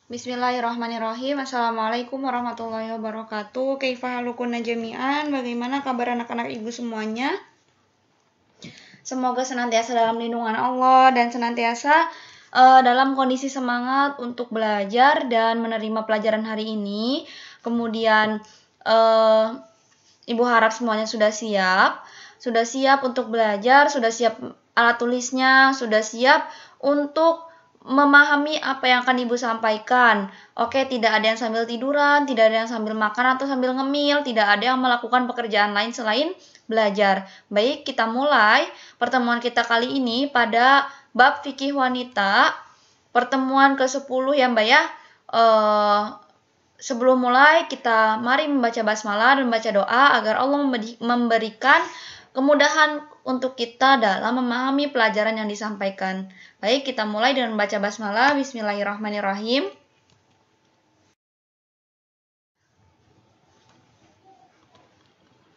Bismillahirrahmanirrahim. Assalamualaikum warahmatullahi wabarakatuh. Kaifa halukunna jami'an? Bagaimana kabar anak-anak ibu semuanya? Semoga senantiasa dalam lindungan Allah dan senantiasa dalam kondisi semangat untuk belajar dan menerima pelajaran hari ini. Kemudian ibu harap semuanya sudah siap untuk belajar, sudah siap alat tulisnya, sudah siap untuk memahami apa yang akan ibu sampaikan. Oke, tidak ada yang sambil tiduran, tidak ada yang sambil makan atau sambil ngemil, tidak ada yang melakukan pekerjaan lain selain belajar. Baik, kita mulai pertemuan kita kali ini pada bab fikih wanita, pertemuan ke-10 ya Mbak ya. Sebelum mulai, kita mari membaca basmalah dan membaca doa agar Allah memberikan kemudahan untuk kita dalam memahami pelajaran yang disampaikan. Baik, kita mulai dengan membaca basmalah. Bismillahirrahmanirrahim.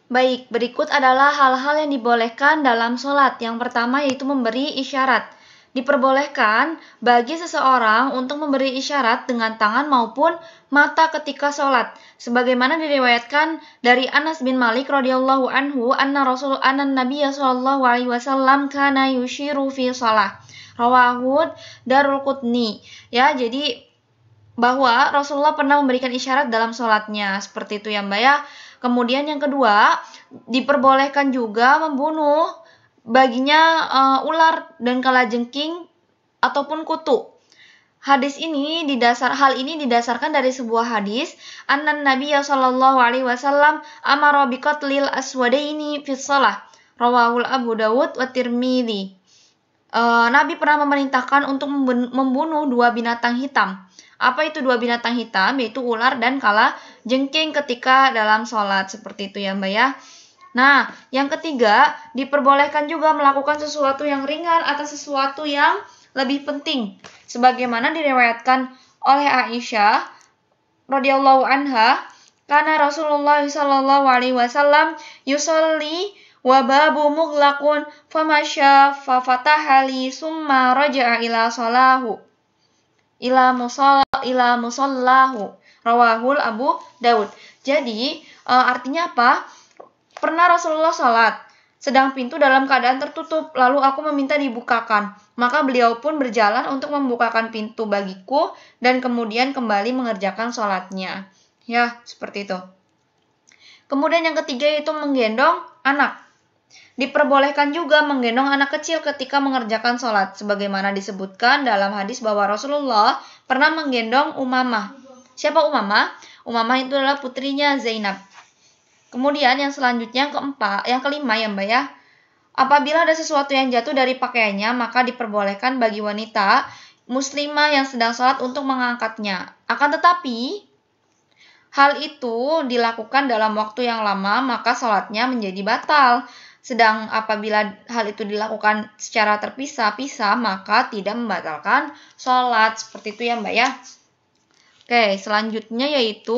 Baik, berikut adalah hal-hal yang dibolehkan dalam sholat. Yang pertama yaitu memberi isyarat. Diperbolehkan bagi seseorang untuk memberi isyarat dengan tangan maupun mata ketika sholat. Sebagaimana diriwayatkan dari Anas bin Malik radhiyallahu anhu, anna Nabiyya sallallahu alaihi wasallam kana yushiru fi shalah. Rawahu Darul Qutni. Ya, jadi bahwa Rasulullah pernah memberikan isyarat dalam sholatnya. Seperti itu ya Mbak ya. Kemudian yang kedua, diperbolehkan juga membunuh baginya ular dan kalajengking ataupun kutu. Hal ini didasarkan dari sebuah hadis, annan Nabiyya sallallahu alaihi wasallam amara biqatlil aswadaini fi shalah. Rawahul Abu Dawud wa Tirmidzi. Nabi pernah memerintahkan untuk membunuh dua binatang hitam. Apa itu dua binatang hitam? Yaitu ular dan kalajengking ketika dalam sholat. Seperti itu ya Mbak ya. Nah, yang ketiga, diperbolehkan juga melakukan sesuatu yang ringan atau sesuatu yang lebih penting. Sebagaimana diriwayatkan oleh Aisyah radhiyallahu anha, karena Rasulullah sallallahu alaihi wasallam yusolli wa babu mughlaqun famasya fa fataha li summa raja'a ila salahu ila musallahu. Rawahul Abu Daud. Jadi, artinya apa? Pernah Rasulullah sholat, sedang pintu dalam keadaan tertutup, lalu aku meminta dibukakan. Maka beliau pun berjalan untuk membukakan pintu bagiku, dan kemudian kembali mengerjakan sholatnya. Ya, seperti itu. Kemudian yang ketiga yaitu menggendong anak. Diperbolehkan juga menggendong anak kecil ketika mengerjakan sholat. Sebagaimana disebutkan dalam hadis bahwa Rasulullah pernah menggendong Umamah. Siapa Umamah? Umamah itu adalah putrinya Zainab. Kemudian yang selanjutnya yang kelima ya Mbak ya. Apabila ada sesuatu yang jatuh dari pakaiannya, maka diperbolehkan bagi wanita muslimah yang sedang sholat untuk mengangkatnya. Akan tetapi, hal itu dilakukan dalam waktu yang lama, maka sholatnya menjadi batal. Sedang apabila hal itu dilakukan secara terpisah-pisah, maka tidak membatalkan sholat. Seperti itu ya Mbak ya. Oke, selanjutnya yaitu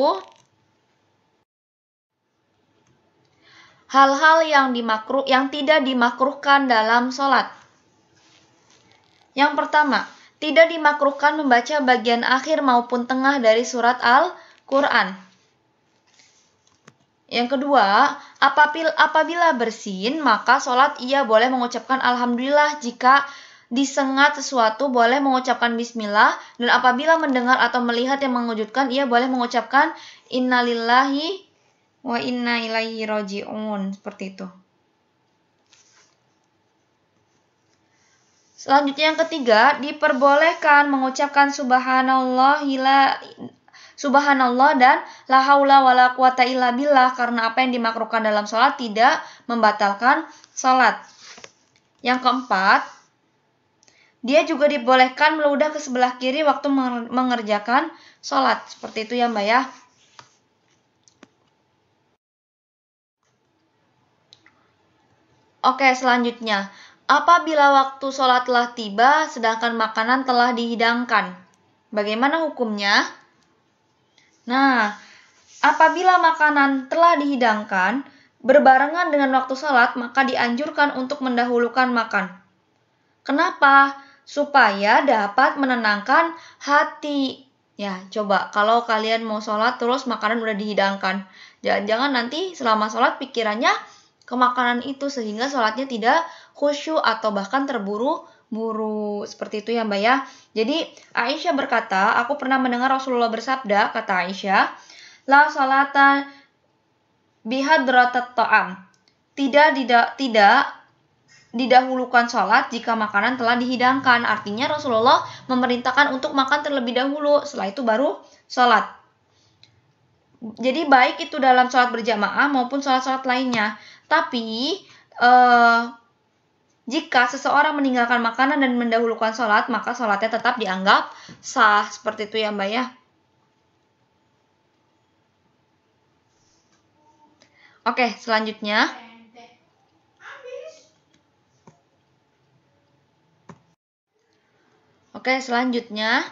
hal-hal yang tidak dimakruhkan dalam sholat. Yang pertama, tidak dimakruhkan membaca bagian akhir maupun tengah dari surat Al-Quran. Yang kedua, apabila bersin, maka sholat ia boleh mengucapkan Alhamdulillah. Jika disengat sesuatu, boleh mengucapkan Bismillah. Dan apabila mendengar atau melihat yang mengejutkan, ia boleh mengucapkan Innalillahi wa inna ilaihi raji'un. Seperti itu. Selanjutnya yang ketiga, diperbolehkan mengucapkan subhanallah dan la haula wala quwata illa billah, karena apa yang dimakruhkan dalam sholat tidak membatalkan sholat. Yang keempat, dia juga dibolehkan meludah ke sebelah kiri waktu mengerjakan sholat. Seperti itu ya Mbak ya. Oke, selanjutnya. Apabila waktu sholat telah tiba, sedangkan makanan telah dihidangkan. Bagaimana hukumnya? Nah, apabila makanan telah dihidangkan, berbarengan dengan waktu sholat, maka dianjurkan untuk mendahulukan makan. Kenapa? Supaya dapat menenangkan hati. Ya, coba kalau kalian mau sholat terus makanan udah dihidangkan. Jangan-jangan nanti selama sholat pikirannya ke makanan itu sehingga sholatnya tidak khusyuk atau bahkan terburu-buru. Seperti itu ya Mbak ya. Jadi Aisyah berkata, aku pernah mendengar Rasulullah bersabda, kata Aisyah, la sholata bihadratat ta'am. Tidak didahulukan sholat jika makanan telah dihidangkan. Artinya Rasulullah memerintahkan untuk makan terlebih dahulu, setelah itu baru sholat. Jadi baik itu dalam sholat berjamaah maupun sholat-sholat lainnya. Tapi jika seseorang meninggalkan makanan dan mendahulukan sholat, maka sholatnya tetap dianggap sah. Seperti itu ya Mbak ya. Oke, selanjutnya. Oke, selanjutnya.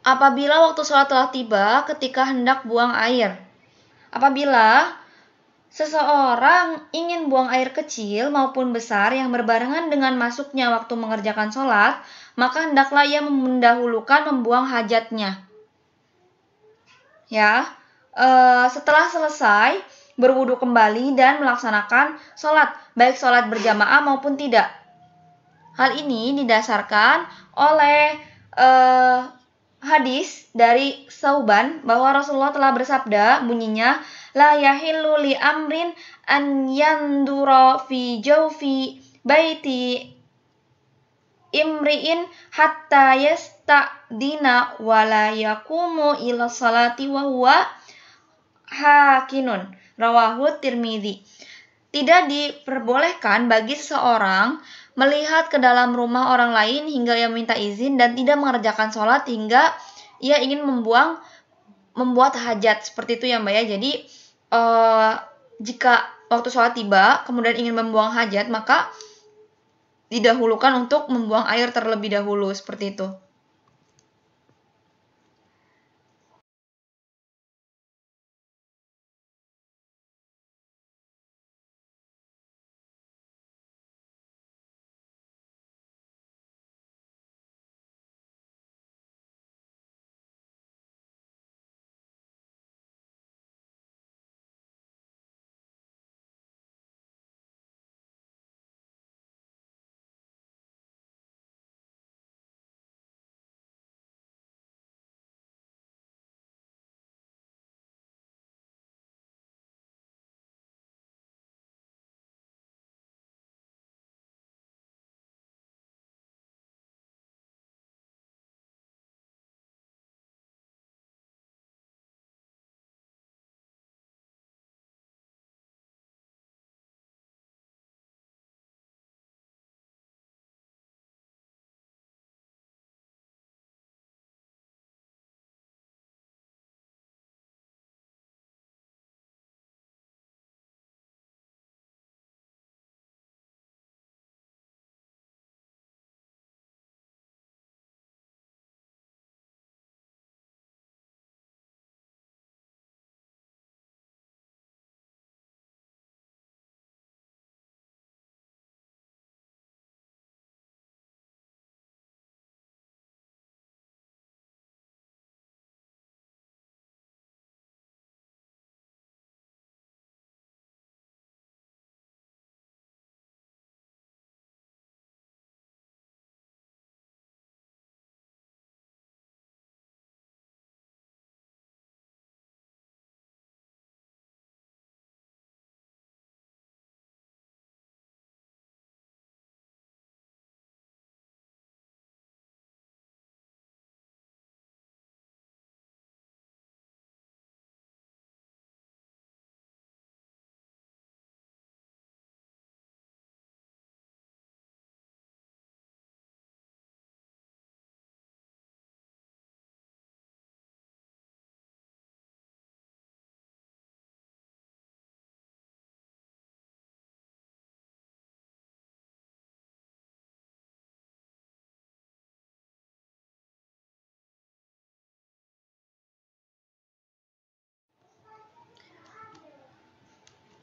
Apabila waktu sholat telah tiba ketika hendak buang air. Apabila seseorang ingin buang air kecil maupun besar yang berbarengan dengan masuknya waktu mengerjakan sholat, maka hendaklah ia mendahulukan membuang hajatnya. Ya, setelah selesai berwudu kembali dan melaksanakan sholat, baik sholat berjamaah maupun tidak. Hal ini didasarkan oleh hadis dari Sauban bahwa Rasulullah telah bersabda, bunyinya, la yahillu li amrin an yandura fi jawfi baiti imri'in hatta yasta'dina wa la yakumu ila salati wa huwa hakinun. Rawahu Tirmidzi. Tidak diperbolehkan bagi seseorang melihat ke dalam rumah orang lain hingga ia minta izin dan tidak mengerjakan sholat hingga ia ingin membuat hajat. Seperti itu ya Mbak ya. Jadi jika waktu sholat tiba kemudian ingin membuang hajat, maka didahulukan untuk membuang air terlebih dahulu. Seperti itu.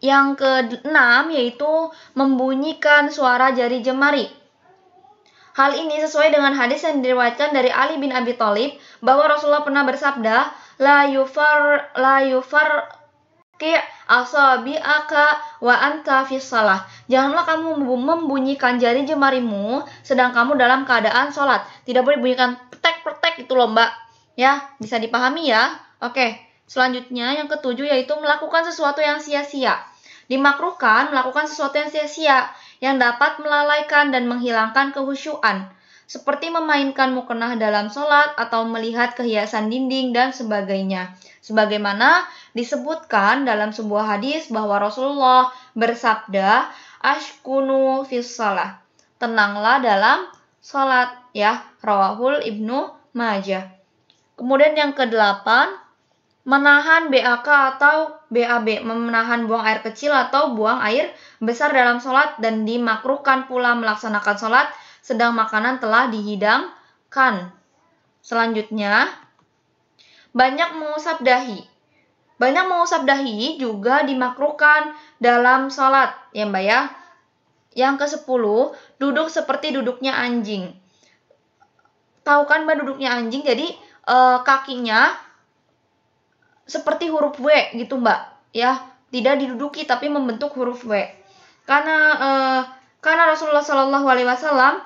Yang keenam yaitu membunyikan suara jari jemari. Hal ini sesuai dengan hadis yang diriwayatkan dari Ali bin Abi Thalib bahwa Rasulullah pernah bersabda, la yufar ki asabi'aka wa anta fis shalah. Janganlah kamu membunyikan jari jemarimu sedang kamu dalam keadaan sholat. Tidak boleh bunyikan petek-petek itu loh Mbak. Ya, bisa dipahami ya. Oke, selanjutnya yang ketujuh yaitu melakukan sesuatu yang sia-sia. Dimakruhkan melakukan sesuatu yang sia-sia yang dapat melalaikan dan menghilangkan kehusyuan, seperti memainkan mukenah dalam sholat atau melihat kehiasan dinding dan sebagainya. Sebagaimana disebutkan dalam sebuah hadis bahwa Rasulullah bersabda, ashkunu fis shalah, tenanglah dalam sholat, ya, rawahul Ibnu Majah. Kemudian yang kedelapan, menahan BAK atau BAB, menahan buang air kecil atau buang air besar dalam sholat, dan dimakruhkan pula melaksanakan sholat sedang makanan telah dihidangkan. Selanjutnya, banyak mengusap dahi. Banyak mengusap dahi juga dimakruhkan dalam sholat, ya Mbak ya. Yang ke-10, duduk seperti duduknya anjing. Tahu kan Mbak duduknya anjing? Jadi kakinya seperti huruf W gitu Mbak, ya, tidak diduduki tapi membentuk huruf W. Karena Rasulullah Shallallahu Alaihi Wasallam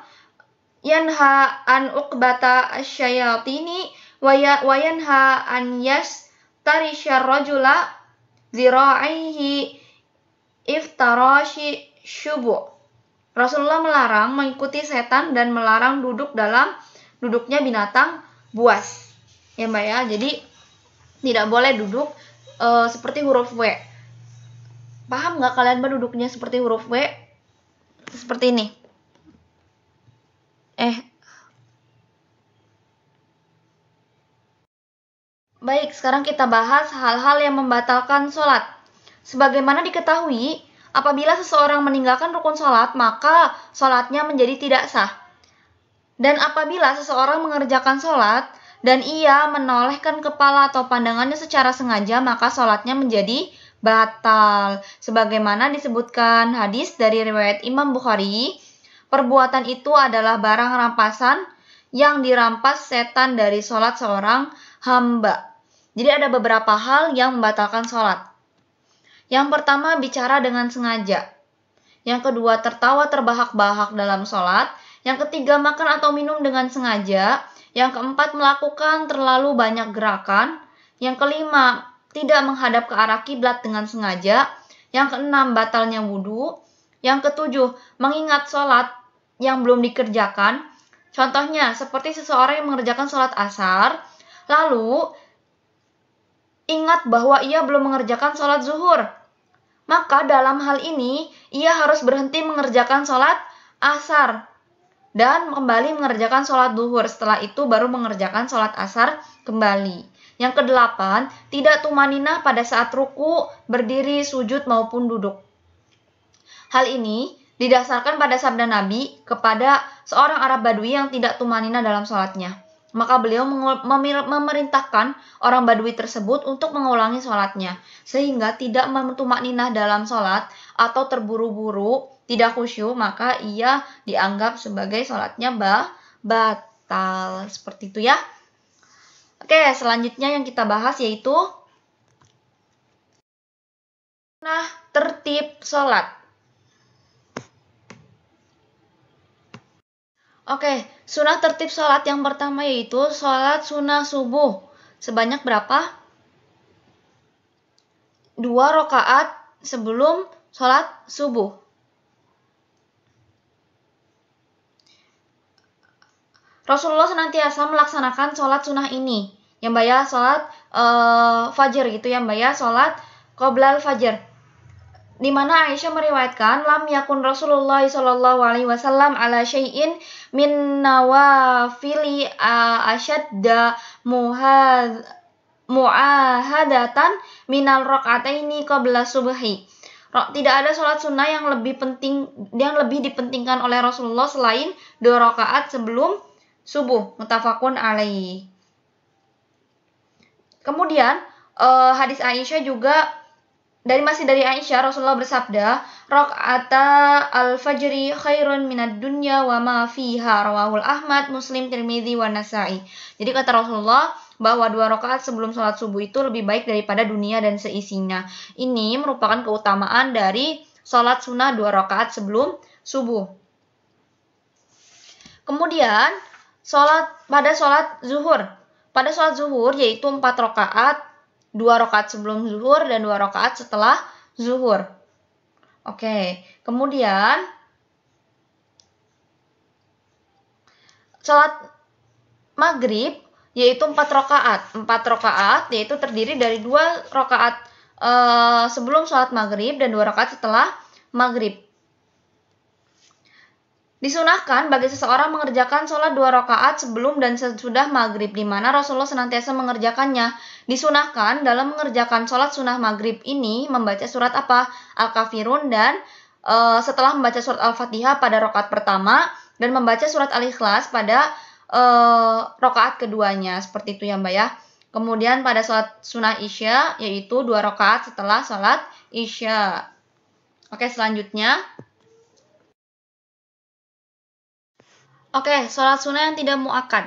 yanha an uqbata asyayatini wa yanha an yastarisha rajula zira'ihi iftarashi syubu. Rasulullah melarang mengikuti setan dan melarang duduk dalam duduknya binatang buas, ya Mbak ya. Jadi tidak boleh duduk seperti huruf W. Paham nggak kalian Mbak duduknya seperti huruf W? Seperti ini. Baik, sekarang kita bahas hal-hal yang membatalkan sholat. Sebagaimana diketahui, apabila seseorang meninggalkan rukun sholat, maka sholatnya menjadi tidak sah. Dan apabila seseorang mengerjakan sholat, dan ia menolehkan kepala atau pandangannya secara sengaja, maka sholatnya menjadi batal. Sebagaimana disebutkan hadis dari riwayat Imam Bukhari, perbuatan itu adalah barang rampasan yang dirampas setan dari sholat seorang hamba. Jadi ada beberapa hal yang membatalkan sholat. Yang pertama, bicara dengan sengaja. Yang kedua, tertawa terbahak-bahak dalam sholat. Yang ketiga, makan atau minum dengan sengaja. Yang keempat, melakukan terlalu banyak gerakan. Yang kelima, tidak menghadap ke arah kiblat dengan sengaja. Yang keenam, batalnya wudhu. Yang ketujuh, mengingat sholat yang belum dikerjakan. Contohnya, seperti seseorang yang mengerjakan sholat asar, lalu ingat bahwa ia belum mengerjakan sholat zuhur. Maka dalam hal ini, ia harus berhenti mengerjakan sholat asar dan kembali mengerjakan sholat zuhur. Setelah itu baru mengerjakan sholat asar kembali. Yang kedelapan, tidak tumaninah pada saat ruku, berdiri, sujud maupun duduk. Hal ini didasarkan pada sabda Nabi kepada seorang Arab Badui yang tidak tumaninah dalam sholatnya. Maka beliau memerintahkan orang Badui tersebut untuk mengulangi sholatnya, sehingga tidak tumaninah dalam sholat atau terburu-buru, tidak khusyuk, maka ia dianggap sebagai sholatnya batal. Seperti itu ya. Oke, selanjutnya yang kita bahas yaitu tertib sholat. Oke, sunnah tertib sholat yang pertama yaitu sholat sunnah subuh. Sebanyak berapa? 2 rakaat sebelum sholat subuh. Rasulullah senantiasa melaksanakan sholat sunnah ini. Yang Mbak ya, sholat fajar gitu ya Mbak ya, sholat qoblal fajar. Di mana Aisyah meriwayatkan, lam yakun Rasulullah sallallahu alaihi wasallam ala syai'in min nawafili asyadda mu'ahadatan minal rakaataini qabla subhi. Tidak ada sholat sunnah yang lebih dipentingkan oleh Rasulullah selain 2 rakaat sebelum subuh. Muttafaqun alaihi. Kemudian hadis Aisyah juga masih dari Aisyah, Rasulullah bersabda, "Raq'ata al-fajri khairun minad dunya wa ma fiha." Rawahul Ahmad, Muslim, Tirmidzi, wa Nasa'i. Jadi kata Rasulullah bahwa 2 rakaat sebelum sholat subuh itu lebih baik daripada dunia dan seisinya. Ini merupakan keutamaan dari sholat sunnah 2 rakaat sebelum subuh. Kemudian pada sholat zuhur. Pada sholat zuhur yaitu 4 rakaat, 2 rakaat sebelum zuhur dan 2 rakaat setelah zuhur. Oke, kemudian sholat maghrib yaitu 4 rakaat. 4 rakaat yaitu terdiri dari 2 rakaat sebelum sholat maghrib dan 2 rakaat setelah maghrib. Disunahkan bagi seseorang mengerjakan sholat 2 rakaat sebelum dan sesudah maghrib, di mana Rasulullah senantiasa mengerjakannya. Disunahkan dalam mengerjakan sholat sunnah maghrib ini membaca surat apa? Al-Kafirun, dan setelah membaca surat Al-Fatihah pada rakaat pertama dan membaca surat Al-Ikhlas pada rakaat keduanya. Seperti itu ya Mbak ya. Kemudian pada sholat sunnah Isya yaitu 2 rakaat setelah sholat Isya. Oke, selanjutnya. Oke, sholat sunnah yang tidak muakkad.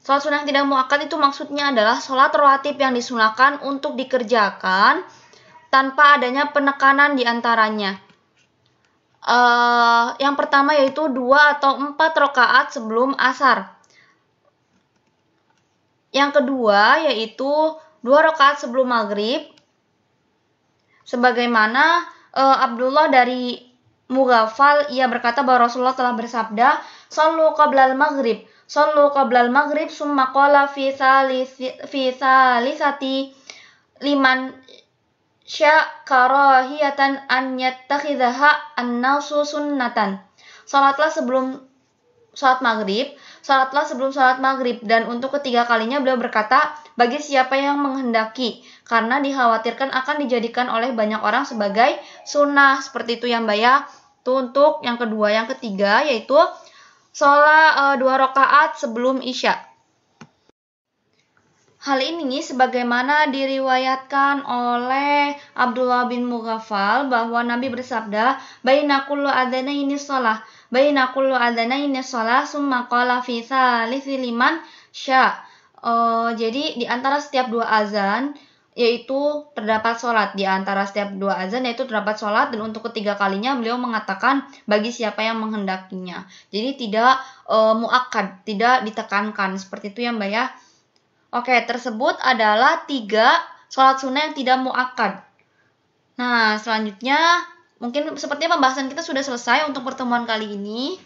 Sholat sunnah yang tidak muakkad itu maksudnya adalah sholat rawatib yang disunahkan untuk dikerjakan tanpa adanya penekanan di antaranya. Yang pertama yaitu 2 atau 4 rakaat sebelum asar. Yang kedua yaitu 2 rakaat sebelum maghrib. Sebagaimana Abdullah dari Mughaffal, ia berkata bahwa Rasulullah telah bersabda, "Shallu qablal maghrib, shallu qablal maghrib, summa qala fi salisati liman karahiyatan an yattakhidhaha an-nasu sunnatan." Salatlah sebelum salat maghrib, dan untuk ketiga kalinya beliau berkata, bagi siapa yang menghendaki, karena dikhawatirkan akan dijadikan oleh banyak orang sebagai sunnah. Seperti itu ya Mbak ya. Itu untuk yang kedua. Yang ketiga yaitu sholat 2 rakaat sebelum Isya. Hal ini sebagaimana diriwayatkan oleh Abdullah bin Mughaffal bahwa Nabi bersabda, "Baina kullu adzanaini shalah, summa qala fi salisi liman sya." Jadi di antara setiap 2 azan yaitu terdapat sholat. Di antara setiap 2 azan yaitu terdapat sholat, dan untuk ketiga kalinya beliau mengatakan bagi siapa yang menghendakinya. Jadi tidak muakkad, tidak ditekankan. Seperti itu ya Mbak ya. Oke, tersebut adalah 3 sholat sunnah yang tidak muakkad. Nah, selanjutnya mungkin sepertinya pembahasan kita sudah selesai untuk pertemuan kali ini.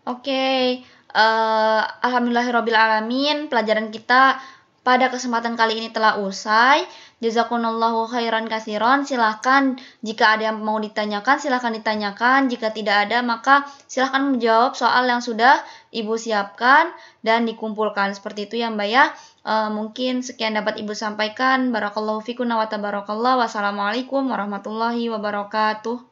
Oke, alhamdulillahirrabbilalamin, pelajaran kita pada kesempatan kali ini telah usai. Jazakumullahu khairan katsiran. Silahkan jika ada yang mau ditanyakan, silahkan ditanyakan. Jika tidak ada, maka silahkan menjawab soal yang sudah Ibu siapkan dan dikumpulkan. Seperti itu ya Mbak ya. Mungkin sekian dapat Ibu sampaikan. Barakallahu fikum wa tabarakallah. Wassalamualaikum warahmatullahi wabarakatuh.